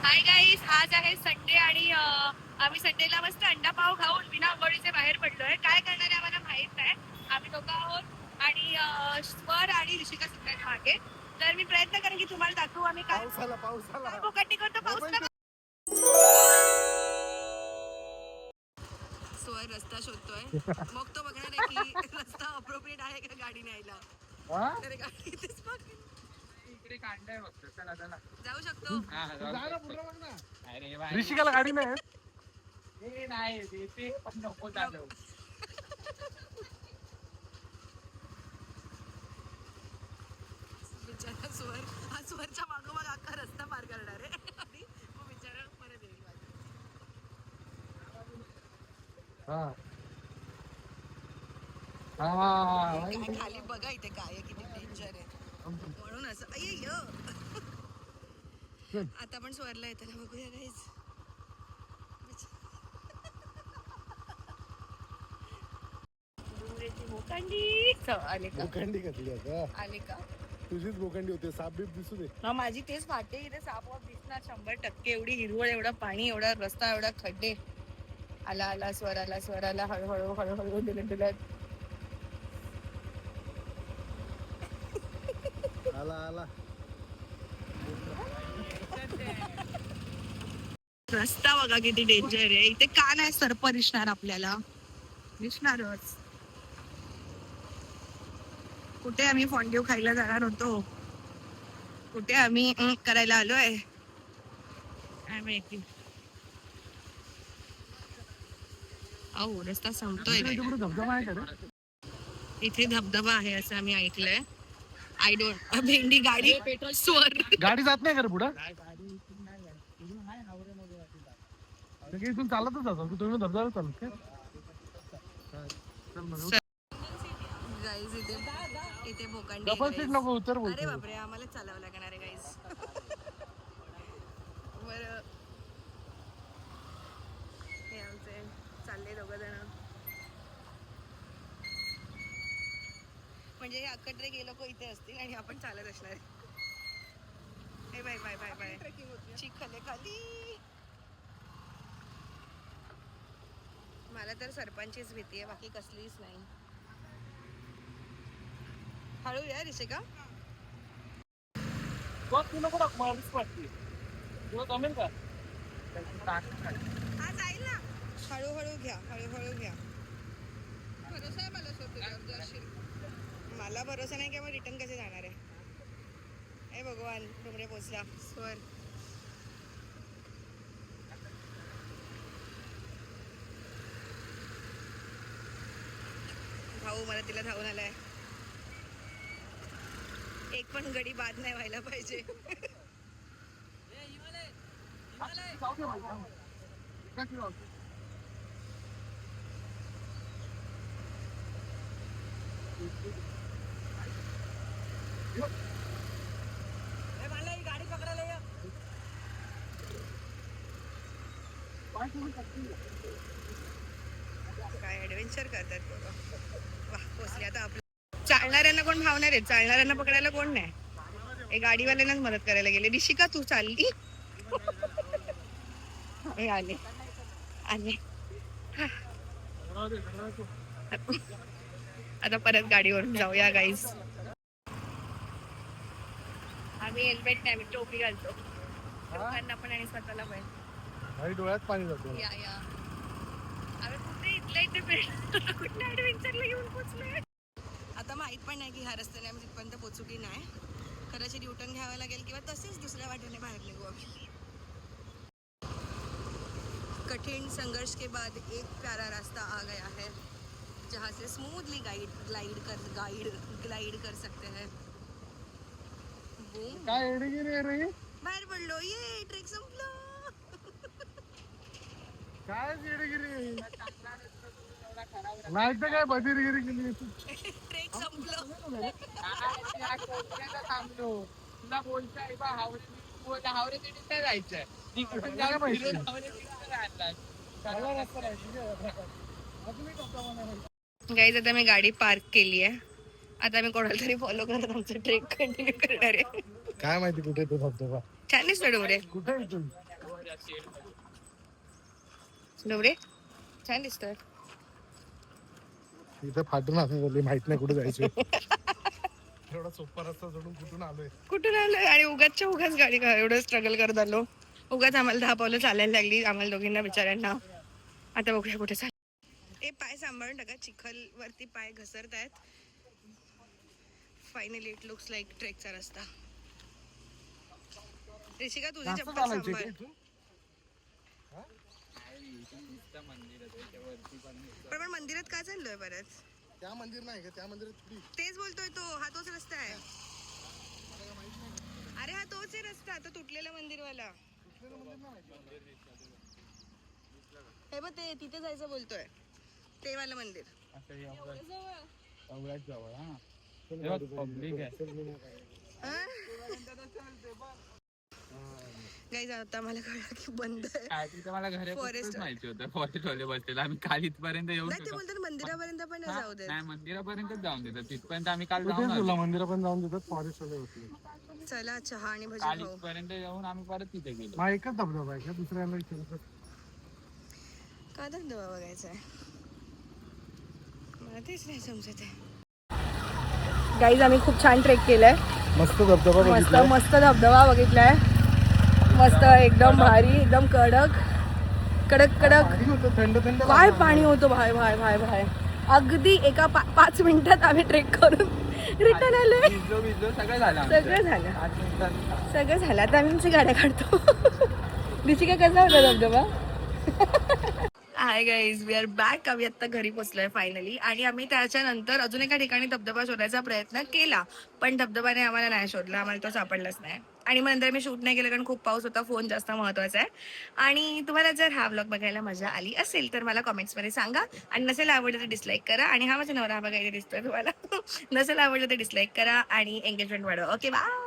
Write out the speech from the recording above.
Hi guys, आज आहे Sunday आणि आम्ही संडेला मस्त अंडा पाव खाऊन बिना आंघोळीचे बाहेर पडलोय. काय करणार आहे आम्हाला माहित नाही. आम्ही दोघं आहोत आणि स्वर आणि ऋषिका सुद्धा आहेत मागे. तर मी प्रयत्न करेन की तुम्हाला दाखवू आम्ही काय बोकाटी करतो. पाऊस नका. स्वर रस्ता शोधतोय. मग तो बघणार आहे की रस्ता अप्रोप्रिएट आहे का गाडी न्यायला. तर गाडी इथेच बघ. इकडे कांडाय फक्त. चला चला जाऊ शकतो. ऋषिकाला गाडी नाही हे नाही ते पण नको चालू. बिचारा स्वर हा स्वरच्या मागोमाग अख्खा रस्ता पार करणार आहे आणि मग बिचारा परत येईल. काय खाली बघा इथे काय आहे, किती डेंजर आहे म्हणून असं अय्य. आता पण स्वरला येतं ना, बघूया गाईज. आले का? बोकांडी घातली आता. आले का? तुझीच बोकांडी होते. साप बीप दिसू दे. हा, माझी तेच वाटते. इथे साप वाप दिसणार 100%. एवढी हिरवळ, एवढा पाणी, एवढा रस्ता, एवढा खड्डे. आला आला स्वर आला, स्वर आला. हळूहळू हळूहळू दिलत दिलत. आला आला. रस्ता बघा किती डेंजर आहे. इथे का नाही सर्प दिसणार आपल्याला? दिसणारच. कुठे आम्ही फॉन्ड्यू खायला जाणार होतो, कुठे आम्ही करायला आलोय काय माहिती. अहो, रस्ता संपतोय. इथे धबधबा आहे असं आम्ही ऐकलंय. I don't. भेंडी गाडी स्वर गाडी जात नाही का पुढं? इथून चालतच जातो तुम्ही. धबधबा चालत गाईज. इथे भोकांडी. डबल सीट नको उतर. अरे बापरे, आम्हाला चालावं लागणार आहे गाईज. बरं, हे आमचे चालले दोघं जण. म्हणजे हे अख्खं ट्रेक हे लोक इथे असतील आणि आपण चालत असणार. हे बाय बाय बाय बाय. चिखले खाली. मला तर सरपंचीच भीती आहे, बाकी कसलीच नाही. हळू या ऋषिका. हा जाईल ना. हळूहळू घ्या, हळूहळू घ्या. भरोसा आहे मला स्वतः. मला भरोसा नाही की मग रिटर्न कसे जाणार आहे. हे भगवान, डोंगरे पोचला. स्वर भाऊ मला तिला धावून आलाय. एक पण गडी बाद नाही व्हायला पाहिजे. गाडी पकडायला काय ऍडव्हेंचर करतात बाबा. वा, पोचले आता. आपलं चालणाऱ्यांना कोण भावणार आहे? चालणाऱ्यांना पकडायला कोण नाही. हे गाडीवाल्यांनाच मदत करायला गेले. ऋषिका तू चालली. हे आले आले. आता परत गाडीवरून जाऊया गाईज. आम्ही हेल्मेट नाही, आम्ही टोपी घालतो. लोकांना पण आणि स्वतःला पण. डोळ्यात पाणी जातो. या या. आम्ही कुठे इथल्या इथे कुठल्या ऍडव्हेंचरला घेऊन पोचलोय. आता माहित पण नाही की ह्या रस्त्याने आम्ही तिथपर्यंत पोचू की नाही. कदाचित युटर्न घ्यावा लागेल किंवा तसेच दुसऱ्या वाटेने बाहेर निघू आम्ही. कठिन संघर्ष के बाद एक प्यारा रास्ता आ गया है जहाँ से स्मूथली ग्लाइड कर सकते हैं. बूम. काय एडगिरी रे? बाहेर पडलो. ये ट्रेक संपलो. काय एडगिरी नाही तर काय बधीरगिरी केली. ट्रेक संपलो. थांबलो. तुला बोलताय बा हावरे तिथे जायचंय. गाईज, आता मी गाडी पार्क केली आहे. आता मी कोणाला तरी फॉलो करत आमचं ट्रेक कंटिन्यू करणार आहे. काय माहिती कुठे तो धबधबा. छान दिसतो डोंगरे. कुठे डोबरे छान दिसतोय. इथे फाटून असं माहित नाही कुठे जायचं. एवढा सोपा रस्ता सोडून कुठून आलोय. कुठून आलोय आणि उगाचच्या उगाच गाडी एवढं स्ट्रगल करत आलो. उगाच आम्हाला 10 पावलं चालायला लागली आम्हाला दोघींना बिचाऱ्यांना. आता बघूया कुठे चाल. ए पाय सांभाळून टाका, चिखल वरती पाय घसरतायत. फायनली इट लुक्स लाईक ट्रेकचा रस्ता. ऋषिका तुझी जास्त चप्पल चालायचं सांभाळ. का इथून? पण मंदिरात का चाललोय परत? त्या मंदिर नाही का, त्या मंदिरात थोडी. तेच बोलतोय तो, हा तोच रस्ता आहे. अरे हा तोच आहे रस्ता, आता तुटलेला मंदिरवाला. हे बघ ते तिथे जायचं बोलतोय, ते वाला मंदिर. गाईज आता मला कळलं की बंद आहे. मला घरापासूनच माहिती होतं फॉरेस्ट वाले बसलेला. आम्ही काल इथपर्यंत येऊ नाही ते बोलतात मंदिरापर्यंत पण नाही जाऊ देत. नाही मंदिरापर्यंतच जाऊन देतात. तिथपर्यंत आम्ही काल तेच जाऊन तुला आलो. मंदिरात जाऊन देतात फॉरेस्ट वाले होते. चला चहा आणि भजी काल खाऊ. इथपर्यंत येऊन आम्ही परत तिथे गेलो. हा एकच धबधबा आहे का, दुसऱ्याला विचारतात. का धबधबा बघायचा आहे मला तेच नाही समजत आहे. गाईज आम्ही खूप छान ट्रेक केलाय. मस्त धबधबा मस्त बघितलाय. मस्त धबधबा बघितलाय. मस्त एकदम भारी, एकदम कडक कडक कडक. पाणी होतं थंड थंड. काय पाणी होतं भाय भाय भाय भाय. अगदी एका 5 मिनिटात आम्ही ट्रेक करून रिटर्न आलोय. भिजलो सगळं झालं आमचं. सगळं झालं 8 मिनिटात. सगळं झालं. आता आम्ही आमची गाड्या काढतो. ऋषिका कसा होता धबधबा? Hi guys, we are back. आम्ही आता घरी पोहोचलोय फायनली. आणि आम्ही त्याच्यानंतर अजून एका ठिकाणी धबधबा शोधायचा प्रयत्न केला, पण धबधबाने आम्हाला नाही शोधला, आम्हाला तो सापडलाच नाही. आणि मग नंतर मी शूट नाही केलं कारण खूप पाऊस होता. फोन जास्त महत्वाचा आहे. आणि तुम्हाला जर हा व्लॉग बघायला मजा आली असेल तर मला कमेंट्समध्ये सांगा. आणि नसेल आवडलं तर डिसलाईक करा. आणि हा माझा नवरा हा बघायला दिसतोय तुम्हाला. नसेल आवडलं तर डिसलाईक करा आणि एंगेजमेंट वाढवा. Okay bye.